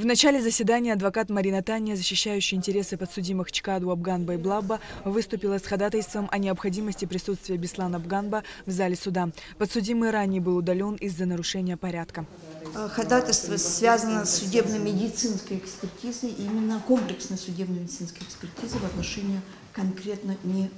В начале заседания адвокат Марина Таня, защищающая интересы подсудимых Чкаду, Абганба и Блабба, выступила с ходатайством о необходимости присутствия Беслана Абганба в зале суда. Подсудимый ранее был удален из-за нарушения порядка. Ходатайство связано с судебно-медицинской экспертизой, и именно комплексной судебно-медицинской экспертизы в отношении конкретно него.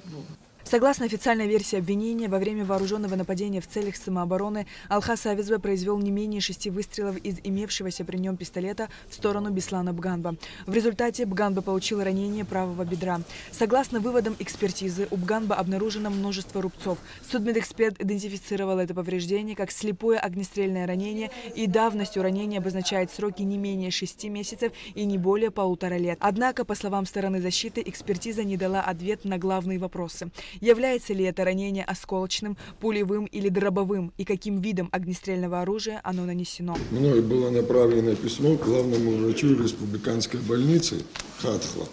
Согласно официальной версии обвинения, во время вооруженного нападения в целях самообороны Алхас Авизбе произвел не менее 6 выстрелов из имевшегося при нем пистолета в сторону Беслана Абганба. В результате Абганба получил ранение правого бедра. Согласно выводам экспертизы, у Абганба обнаружено множество рубцов. Судмедэксперт идентифицировал это повреждение как слепое огнестрельное ранение, и давностью ранения обозначает сроки не менее 6 месяцев и не более 1,5 лет. Однако, по словам стороны защиты, экспертиза не дала ответ на главные вопросы. Является ли это ранение осколочным, пулевым или дробовым, и каким видом огнестрельного оружия оно нанесено? Мною было направлено письмо к главному врачу республиканской больницы Хатхла.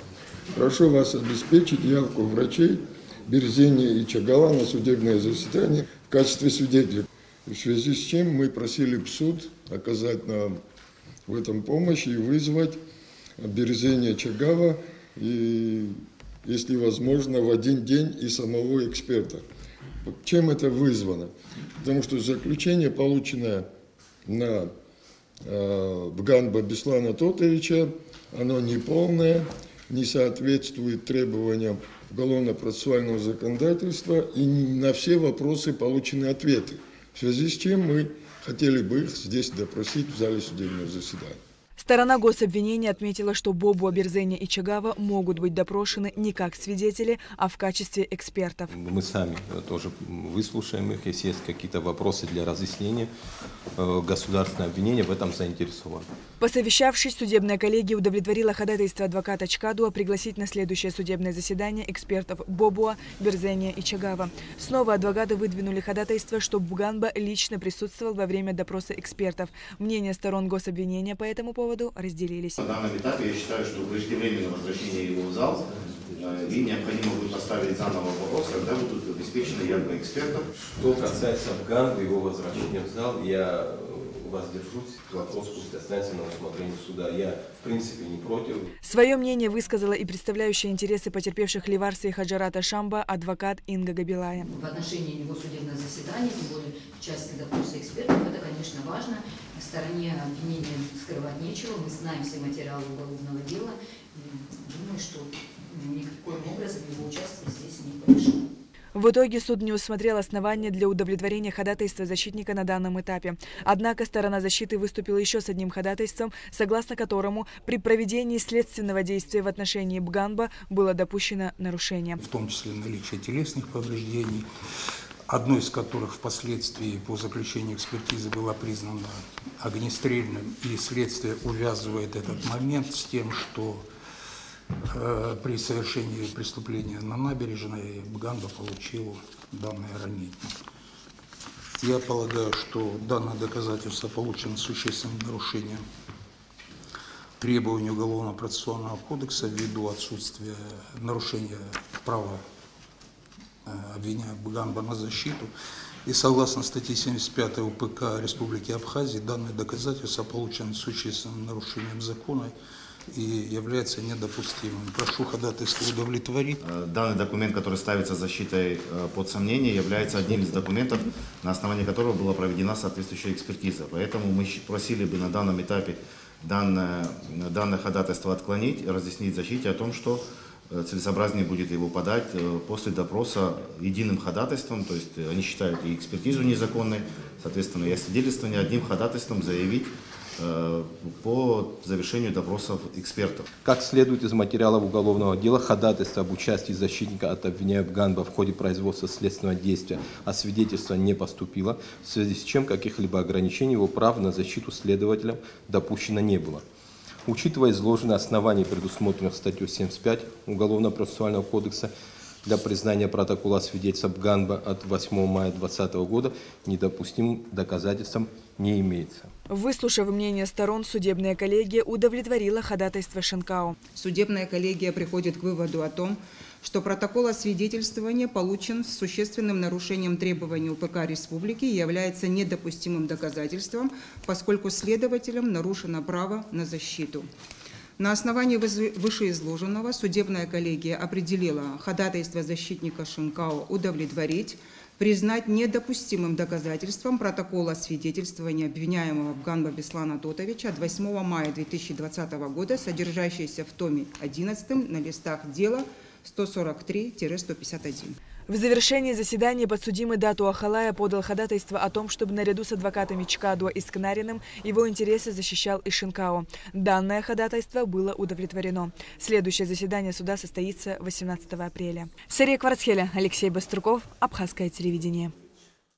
Прошу вас обеспечить явку врачей Берзения и Чагала на судебное заседание в качестве свидетелей. В связи с чем мы просили суд оказать нам в этом помощь и вызвать Берзения Чагала и, если возможно, в один день и самого эксперта. Чем это вызвано? Потому что заключение, полученное на Абганба Беслана Тотовича, оно неполное, не соответствует требованиям уголовно-процессуального законодательства, и на все вопросы получены ответы. В связи с чем мы хотели бы их здесь допросить в зале судебного заседания. Сторона гособвинения отметила, что Бобуа, Берзения и Чагава могут быть допрошены не как свидетели, а в качестве экспертов. Мы сами тоже выслушаем их, если есть какие-то вопросы для разъяснения. Государственное обвинение в этом заинтересовано. Посовещавшись, судебная коллегия удовлетворила ходатайство адвоката Чкадуа пригласить на следующее судебное заседание экспертов Бобуа, Берзения и Чагава. Снова адвокаты выдвинули ходатайство, чтобы Абганба лично присутствовал во время допроса экспертов. Мнения сторон гособвинения по этому поводу разделились. На данном этапе я считаю, что преждевременное возвращение его в зал, и необходимо будет поставить заново вопрос, когда будут обеспечены явка экспертов. Что касается Абганба, его возвращения в зал, я воздержусь. Вопрос пусть останется на усмотрение суда. Я, в принципе, не против. Свое мнение высказала и представляющая интересы потерпевших Ливарса и Хаджарата Шамба адвокат Инга Габилая. В отношении него судебное заседание, тем более в части допроса экспертов, это, конечно, важно. В стороне обвинения скрывать нечего. Мы знаем все материалы уголовного дела. Думаю, что никаким образом его участие здесь не помешало. В итоге суд не усмотрел основания для удовлетворения ходатайства защитника на данном этапе. Однако сторона защиты выступила еще с одним ходатайством, согласно которому при проведении следственного действия в отношении Абганба было допущено нарушение. В том числе наличие телесных повреждений, одно из которых впоследствии по заключению экспертизы было признано огнестрельным, и следствие увязывает этот момент с тем, что при совершении преступления на набережной Абганба получил данное ранение. Я полагаю, что данное доказательство получено с существенным нарушением требований Уголовно-процессуального кодекса ввиду отсутствия нарушения права обвиняемого Абганба на защиту. И согласно статье 75 УПК Республики Абхазия, данное доказательство получено с существенным нарушением закона и является недопустимым. Прошу ходатайство удовлетворить. Данный документ, который ставится защитой под сомнение, является одним из документов, на основании которого была проведена соответствующая экспертиза. Поэтому мы просили бы на данном этапе данное ходатайство отклонить и разъяснить защите о том, что целесообразнее будет его подать после допроса единым ходатайством, то есть они считают и экспертизу незаконной, соответственно, и освидетельствование одним ходатайством заявить по завершению допросов экспертов. Как следует из материалов уголовного дела, ходатайство об участии защитника от обвиняемого Абганба в ходе производства следственного действия, а свидетельство не поступило, в связи с чем каких-либо ограничений его прав на защиту следователям допущено не было. Учитывая изложенные основания, предусмотренных статьей 75 Уголовно-процессуального кодекса, для признания протокола свидетельства Абганба от 8 мая 2020 года недопустимым доказательством не имеется. Выслушав мнение сторон, судебная коллегия удовлетворила ходатайство Шенкау. Судебная коллегия приходит к выводу о том, что протокол освидетельствования получен с существенным нарушением требований УПК Республики и является недопустимым доказательством, поскольку следователям нарушено право на защиту. На основании вышеизложенного судебная коллегия определила ходатайство защитника Шинкао удовлетворить, признать недопустимым доказательством протокола свидетельствования обвиняемого Бганба Беслана Тотовича от 8 мая 2020 года, содержащийся в томе 11 на листах дела 143-151. В завершении заседания подсудимый Дату Ахалая подал ходатайство о том, чтобы наряду с адвокатами Чкадуа и Скнариным его интересы защищал и Шинкао. Данное ходатайство было удовлетворено. Следующее заседание суда состоится 18 апреля. Сария Кварцхеля, Алексей Баструков, Абхазское телевидение.